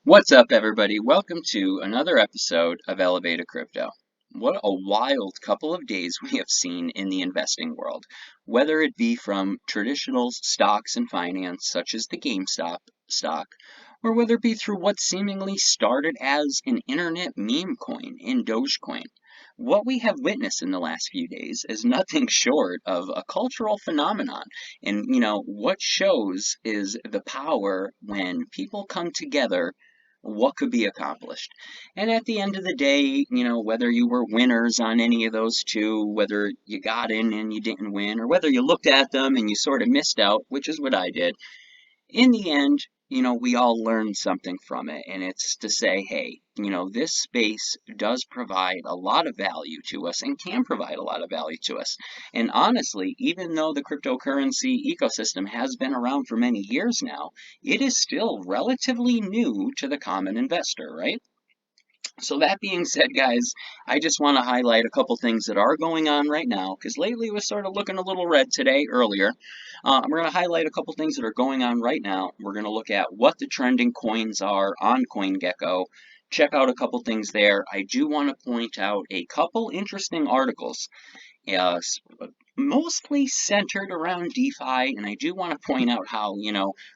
What's up, everybody? Welcome to another episode of Elevated Crypto. What a wild couple of days we have seen in the investing world, whether it be from traditional stocks and finance, such as the GameStop stock, or whether it be through what seemingly started as an internet meme coin in Dogecoin. What we have witnessed in the last few days is nothing short of a cultural phenomenon. And, what shows is the power when people come together what could be accomplished. And at the end of the day, whether you were winners on any of those two, whether you got in and you didn't win, or whether you looked at them and you sort of missed out, which is what I did, in the end, we all learn something from it. And it's to say, hey, this space does provide a lot of value to us and can provide a lot of value to us. And honestly, even though the cryptocurrency ecosystem has been around for many years now, it is still relatively new to the common investor, right? So that being said, guys, I just want to highlight a couple things that are going on right now, because lately it was sort of looking a little red today, earlier. We're going to highlight a couple things that are going on right now. We're going to look at what the trending coins are on CoinGecko. Check out a couple things there. I do want to point out a couple interesting articles. Uh, Mostly centered around DeFi, and I do want to point out how,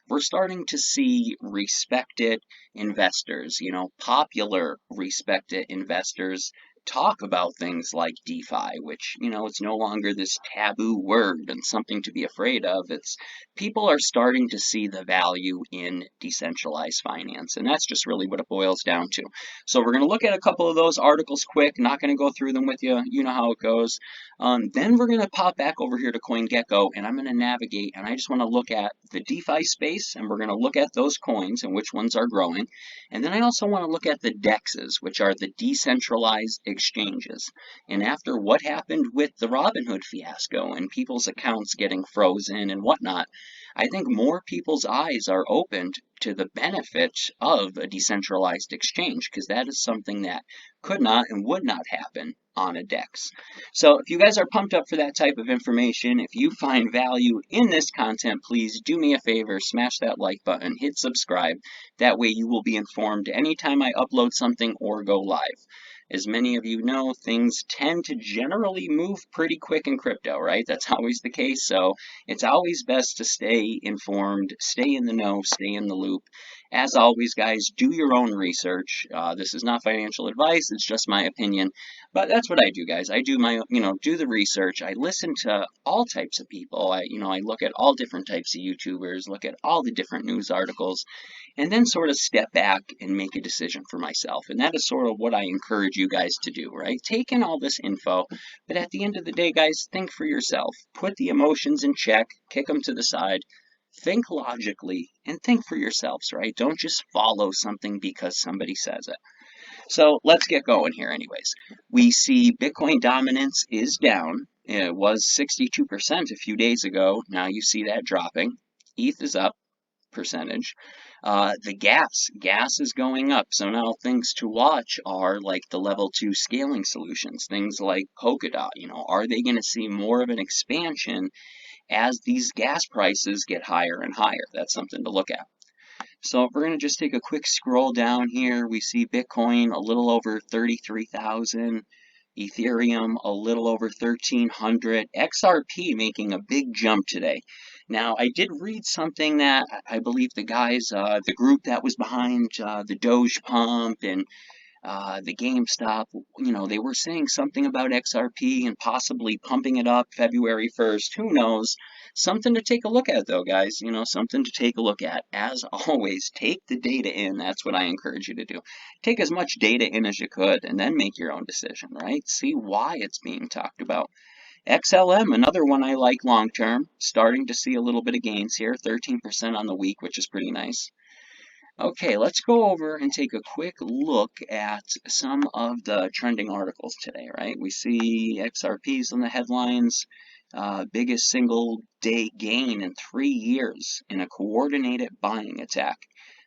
we're starting to see respected investors, popular respected investors talk about things like DeFi, which, it's no longer this taboo word and something to be afraid of. It's people are starting to see the value in decentralized finance, and that's just really what it boils down to. So we're going to look at a couple of those articles quick, not going to go through them with you. You know how it goes. Then we're going to pop back over here to CoinGecko, and I'm going to navigate, and I just want to look at the DeFi space, and we're going to look at those coins and which ones are growing. And then I also want to look at the DEXs, which are the decentralized exchanges. And after what happened with the Robinhood fiasco and people's accounts getting frozen and whatnot, I think more people's eyes are opened to the benefit of a decentralized exchange, because that is something that could not and would not happen on a DEX. So if you guys are pumped up for that type of information, if you find value in this content, please do me a favor, smash that like button, hit subscribe. That way you will be informed anytime I upload something or go live. As many of you know, things tend to generally move pretty quick in crypto, right? That's always the case. So it's always best to stay informed, stay in the know, stay in the loop. As always, guys, do your own research. This is not financial advice. It's just my opinion. But that's what I do, guys. I do do the research. I listen to all types of people. I look at all different types of YouTubers, look at all the different news articles, and then sort of step back and make a decision for myself. And that is sort of what I encourage you guys to do, right? Take in all this info, but at the end of the day, guys, think for yourself. Put the emotions in check, kick them to the side. Think logically and think for yourselves, right? Don't just follow something because somebody says it. So let's get going here anyways. We see Bitcoin dominance is down. It was 62% a few days ago. Now you see that dropping. ETH is up percentage. The gas is going up. So now things to watch are like the level 2 scaling solutions, things like Polkadot. Are they going to see more of an expansion as these gas prices get higher and higher? That's something to look at. So if we're going to just take a quick scroll down here, we see Bitcoin a little over 33,000, Ethereum a little over 1,300, XRP making a big jump today. Now, I did read something that I believe the guys, the group that was behind the Doge pump and the GameStop, they were saying something about XRP and possibly pumping it up February 1st. Who knows? Something to take a look at, though, guys. Something to take a look at. As always, take the data in. That's what I encourage you to do. Take as much data in as you could and then make your own decision, right? See why it's being talked about. XLM, another one I like long term, starting to see a little bit of gains here, 13% on the week, which is pretty nice. Okay, let's go over and take a quick look at some of the trending articles today, right? We see XRPs on the headlines, biggest single day gain in 3 years in a coordinated buying attack.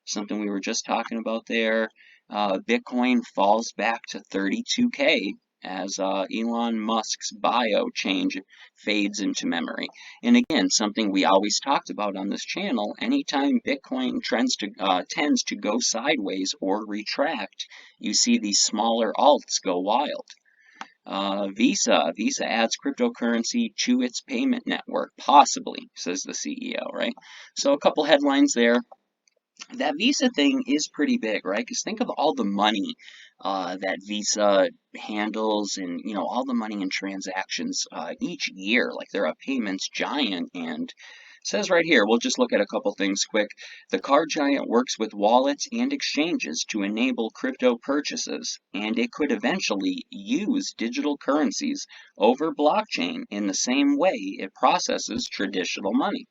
Something we were just talking about there. Bitcoin falls back to 32K as Elon Musk's bio change fades into memory. And again, something we always talked about on this channel, anytime Bitcoin tends to go sideways or retract, you see these smaller alts go wild. Visa adds cryptocurrency to its payment network, possibly, says the CEO, right? So a couple headlines there. That Visa thing is pretty big, right? Because think of all the money that Visa handles, and all the money in transactions each year. Like they're a payments giant, and it says right here, we'll just look at a couple things quick. The card giant works with wallets and exchanges to enable crypto purchases, and it could eventually use digital currencies over blockchain in the same way it processes traditional money.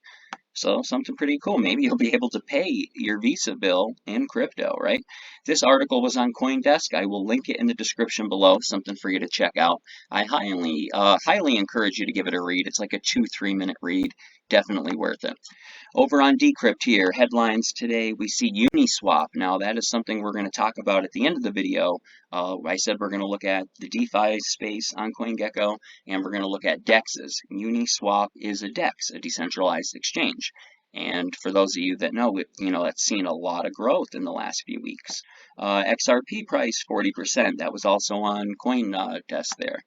So something pretty cool. Maybe you'll be able to pay your Visa bill in crypto, right? This article was on CoinDesk. I will link it in the description below. Something for you to check out. I highly encourage you to give it a read. It's like a 2-3 minute read. Definitely worth it. Over on Decrypt here, headlines today, we see Uniswap. Now, that is something we're going to talk about at the end of the video. I said we're going to look at the DeFi space on CoinGecko, and we're going to look at DEXs. Uniswap is a DEX, a decentralized exchange. And for those of you that know, that's seen a lot of growth in the last few weeks. XRP price 40%. That was also on CoinDesk there.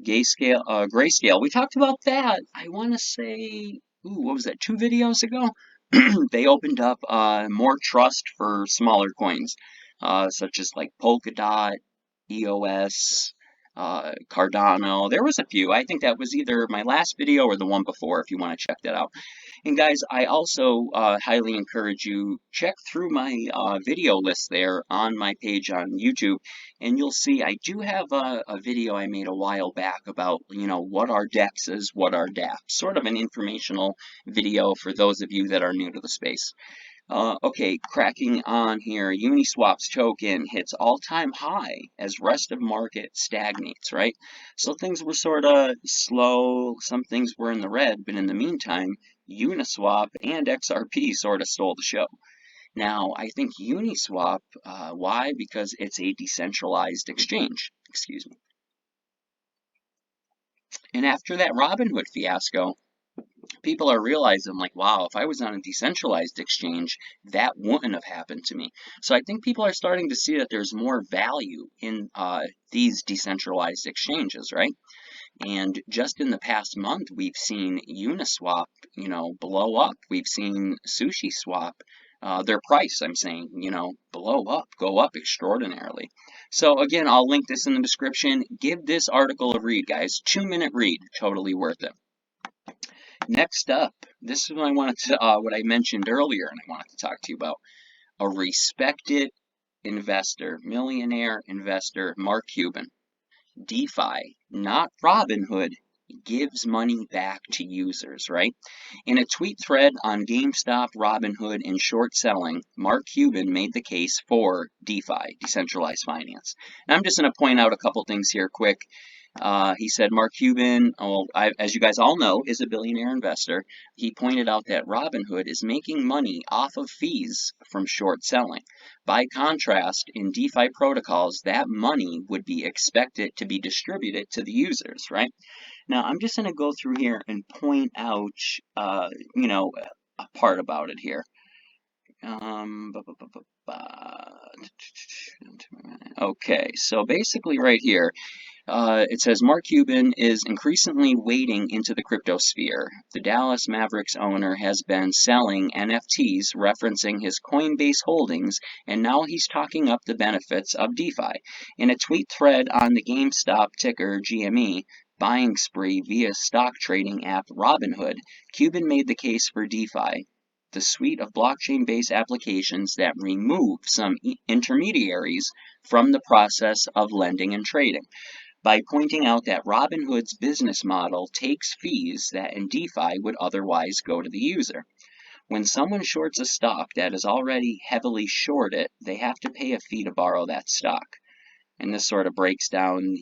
Grayscale. We talked about that. I want to say, what was that? 2 videos ago. They opened up more trust for smaller coins, such as like Polkadot, EOS, Cardano. There was a few. I think that was either my last video or the one before, if you want to check that out. And guys, I also highly encourage you check through my video list there on my page on YouTube, and you'll see I do have a video I made a while back about, what are DEXs, what are dApps, sort of an informational video for those of you that are new to the space. Okay, cracking on here, Uniswap's token hits all-time high as rest of market stagnates, right? So things were sort of slow, some things were in the red, but in the meantime, Uniswap and XRP sort of stole the show. Now, I think Uniswap, why? Because it's a decentralized exchange, excuse me. And after that Robinhood fiasco, people are realizing, like, wow, if I was on a decentralized exchange, that wouldn't have happened to me. So I think people are starting to see that there's more value in these decentralized exchanges, right? And just in the past month, we've seen Uniswap, blow up. We've seen SushiSwap, their price, I'm saying, blow up, go up extraordinarily. So again, I'll link this in the description. Give this article a read, guys. 2-minute read, totally worth it. Next up, this is what I mentioned earlier, and I wanted to talk to you about. A respected investor, millionaire investor, Mark Cuban. DeFi, not Robinhood, gives money back to users, right? In a tweet thread on GameStop, Robinhood, and short selling, Mark Cuban made the case for DeFi, decentralized finance. And I'm just going to point out a couple things here quick. He said Mark Cuban, as you guys all know, is a billionaire investor. He pointed out that Robinhood is making money off of fees from short selling. By contrast, in DeFi protocols, that money would be expected to be distributed to the users, right? Now, I'm just going to go through here and point out, a part about it here. Okay, so basically right here, it says Mark Cuban is increasingly wading into the crypto sphere. The Dallas Mavericks owner has been selling NFTs referencing his Coinbase holdings, and now he's talking up the benefits of DeFi. In a tweet thread on the GameStop ticker GME buying spree via stock trading app Robinhood, Cuban made the case for DeFi, the suite of blockchain-based applications that remove some intermediaries from the process of lending and trading, by pointing out that Robinhood's business model takes fees that in DeFi would otherwise go to the user. When someone shorts a stock that is already heavily shorted, they have to pay a fee to borrow that stock. And this sort of breaks down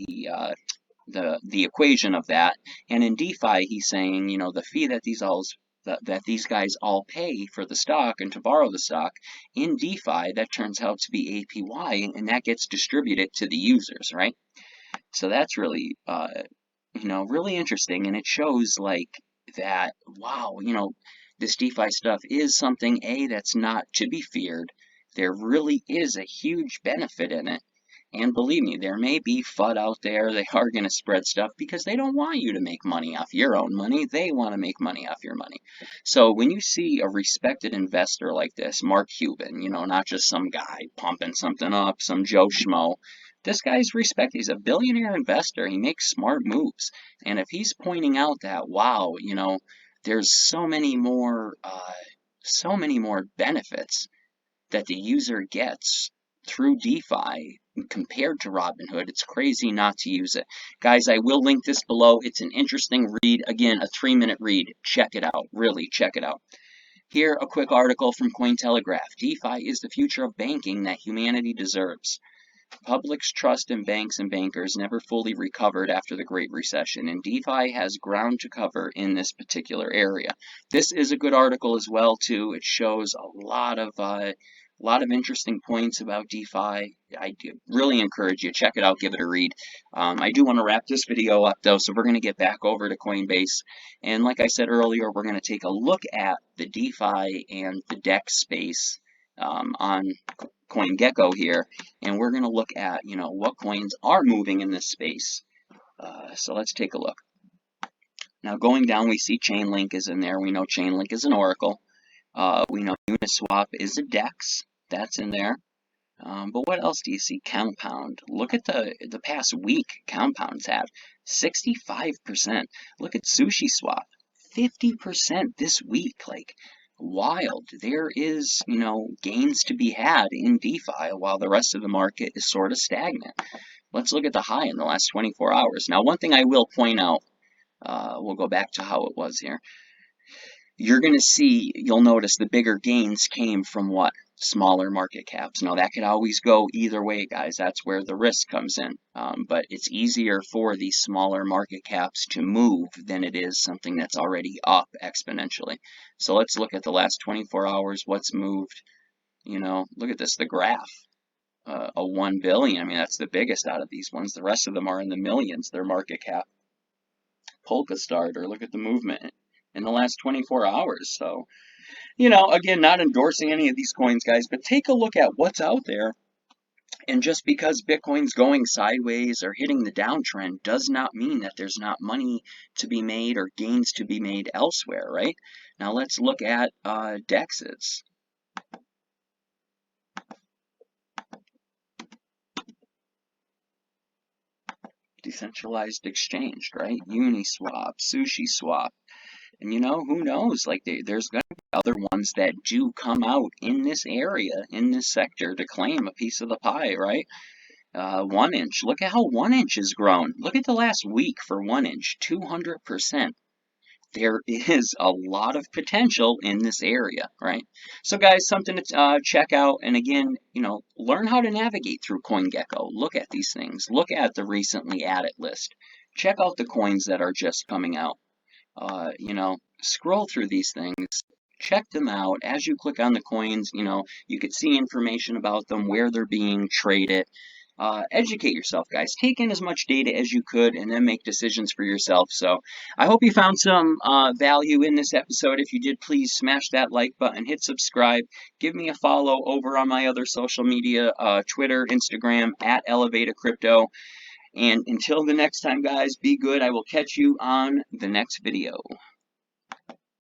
the equation of that. And in DeFi, he's saying, the fee that these guys all pay for the stock and to borrow the stock, in DeFi, that turns out to be APY, and that gets distributed to the users, right? So that's really, really interesting, and it shows like that, wow, this DeFi stuff is something, that's not to be feared. There really is a huge benefit in it. And believe me, there may be FUD out there. They are going to spread stuff because they don't want you to make money off your own money. They want to make money off your money. So when you see a respected investor like this, Mark Cuban, not just some guy pumping something up, some Joe Schmo, this guy's respected. He's a billionaire investor. He makes smart moves. And if he's pointing out that, wow, there's so many more benefits that the user gets through DeFi compared to Robinhood, it's crazy not to use it. Guys, I will link this below. It's an interesting read. Again, a 3-minute read. Check it out. Really, check it out. Here, a quick article from Cointelegraph. DeFi is the future of banking that humanity deserves. Public's trust in banks and bankers never fully recovered after the Great Recession, and DeFi has ground to cover in this particular area. This is a good article as well, too. It shows a lot of interesting points about DeFi. I do really encourage you, check it out, give it a read. I do want to wrap this video up though, so we're going to get back over to Coinbase. And like I said earlier, we're going to take a look at the DeFi and the DEX space on CoinGecko here, and we're going to look at, what coins are moving in this space. So let's take a look. Now going down, we see Chainlink is in there. We know Chainlink is an Oracle. We know Uniswap is a DEX. That's in there. But what else do you see? Compound. Look at the past week. Compound's had 65%. Look at SushiSwap, 50% this week. Like, wild. There is, gains to be had in DeFi while the rest of the market is sort of stagnant. Let's look at the high in the last 24 hours. Now, one thing I will point out, we'll go back to how it was here. You'll notice the bigger gains came from what? Smaller market caps. Now, that could always go either way, guys. That's where the risk comes in. But it's easier for these smaller market caps to move than it is something that's already up exponentially. So let's look at the last 24 hours. What's moved? Look at this, the graph. A 1 billion. I mean, that's the biggest out of these ones. The rest of them are in the millions, their market cap. Polka Starter, look at the movement in the last 24 hours. So, again, not endorsing any of these coins, guys, but take a look at what's out there. And just because Bitcoin's going sideways or hitting the downtrend does not mean that there's not money to be made or gains to be made elsewhere, right? Now let's look at DEXs. Decentralized exchange, right? Uniswap, SushiSwap. And who knows? Like there's going to be other ones that do come out in this area, in this sector, to claim a piece of the pie, right? 1inch. Look at how 1inch has grown. Look at the last week for 1inch, 200%. There is a lot of potential in this area, right? So guys, something to check out. And again, learn how to navigate through CoinGecko. Look at these things. Look at the recently added list. Check out the coins that are just coming out. Scroll through these things, check them out. As you click on the coins, you could see information about them, where they're being traded. Educate yourself, guys. Take in as much data as you could and then make decisions for yourself. So I hope you found some value in this episode. If you did, please smash that like button, hit subscribe, give me a follow over on my other social media, Twitter, Instagram, @ElevatedCrypto. And until the next time, guys, be good. I will catch you on the next video.